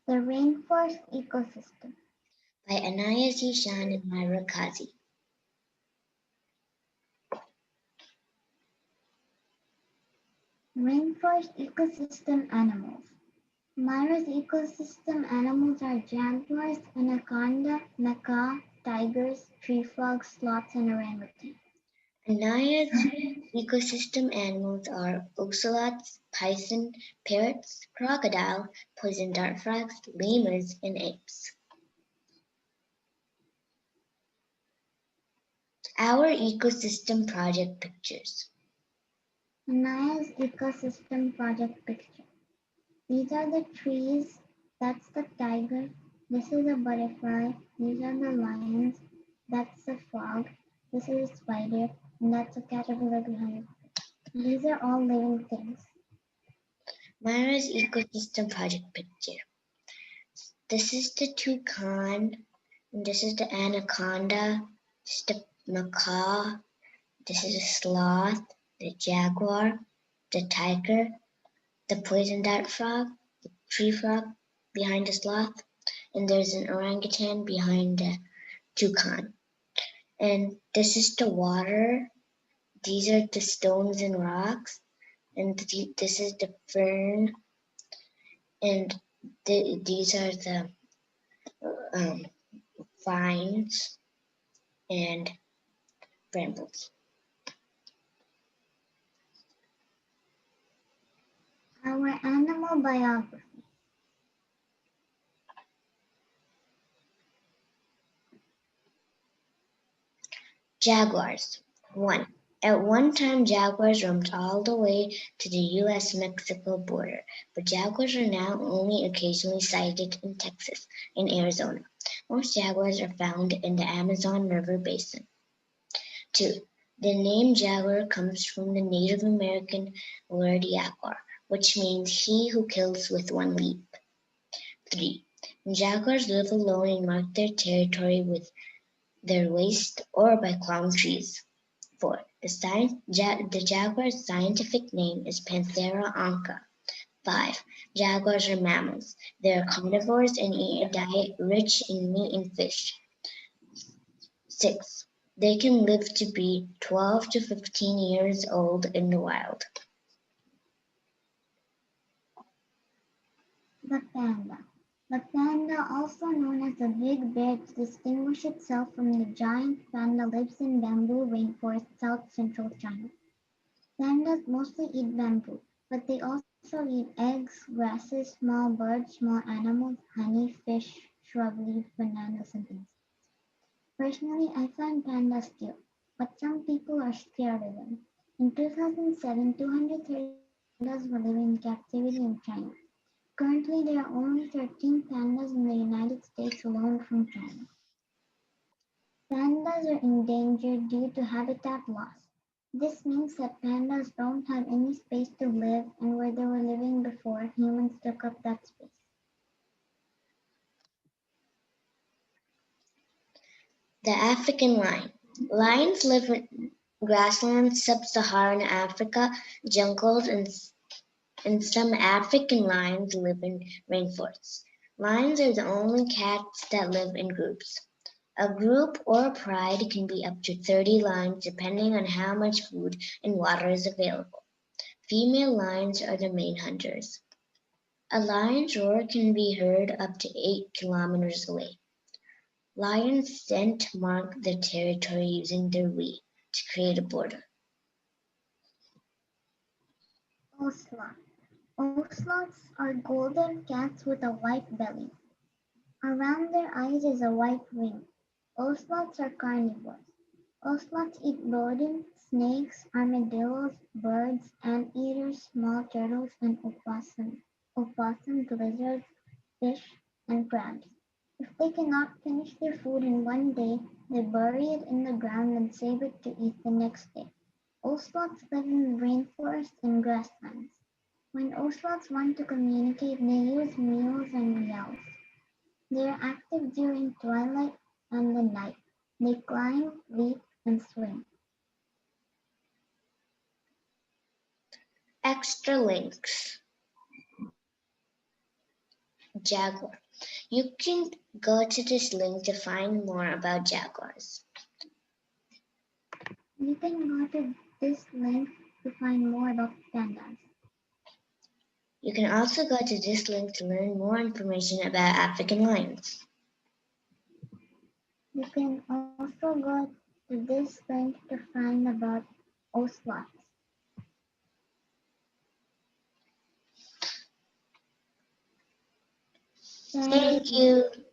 The Rainforest Ecosystem by Anaya, Zeeshan, and Maira, Kazi. Rainforest ecosystem animals. Maira's ecosystem animals are jaguars, anaconda, macaque, tigers, tree frogs, sloths, and orangutan. Anaya's ecosystem animals are ocelots, bison, parrots, crocodile, poison dart frogs, lemurs, and apes. Our ecosystem project pictures. Anaya's ecosystem project picture. These are the trees, that's the tiger, this is a butterfly, these are the lions, that's the frog, this is a spider, and that's a caterpillar behind it. These are all living things. Maira's ecosystem project picture. This is the toucan, and this is the anaconda, this is the macaque, this is a sloth, the jaguar, the tiger, the poison dart frog, the tree frog behind the sloth, and there's an orangutan behind the toucan. And this is the water. These are the stones and rocks, and this is the fern, and these are the um, vines and brambles. Our animal biography. Jaguars. 1. At one time, jaguars roamed all the way to the US-Mexico border, but jaguars are now only occasionally sighted in Texas and Arizona. Most jaguars are found in the Amazon River basin. 2. The name jaguar comes from the Native American word jaguar, which means he who kills with one leap. 3. Jaguars live alone and mark their territory with their waste or by climbing trees. 4. The jaguar's scientific name is Panthera onca. 5. Jaguars are mammals. They are carnivores and eat a diet rich in meat and fish. 6. They can live to be 12 to 15 years old in the wild. The panda. The panda, also known as the big bear to distinguish itself from the giant panda, lives in bamboo rainforest south-central China. Pandas mostly eat bamboo, but they also eat eggs, grasses, small birds, small animals, honey, fish, shrub leaves, bananas, and insects. Personally, I find pandas cute, but some people are scared of them. In 2007, 230 pandas were living in captivity in China. Currently, there are only 13 pandas in the United States alone from China. Pandas are endangered due to habitat loss. This means that pandas don't have any space to live, and where they were living before, humans took up that space. The African lion. Lions live in grasslands, sub-Saharan Africa, jungles, and some African lions live in rainforests. Lions are the only cats that live in groups. A group or a pride can be up to 30 lions depending on how much food and water is available. Female lions are the main hunters. A lion's roar can be heard up to 8 kilometers away. Lions scent mark their territory using their wee to create a border. Ocelot. Ocelots are golden cats with a white belly. Around their eyes is a white ring. Ocelots are carnivores. Ocelots eat rodents, snakes, armadillos, birds, anteaters, small turtles, and opossums, lizards, fish, and crabs. If they cannot finish their food in one day, they bury it in the ground and save it to eat the next day. Ocelots live in rainforests and grasslands. When ocelots want to communicate, they use mews and yells. They are active during twilight and the night. They climb, leap, and swim. Extra links. jaguar. You can go to this link to find more about jaguars. You can go to this link to find more about pandas. You can also go to this link to learn more information about African lions. You can also go to this link to find about ocelots. Thank Thank you. you.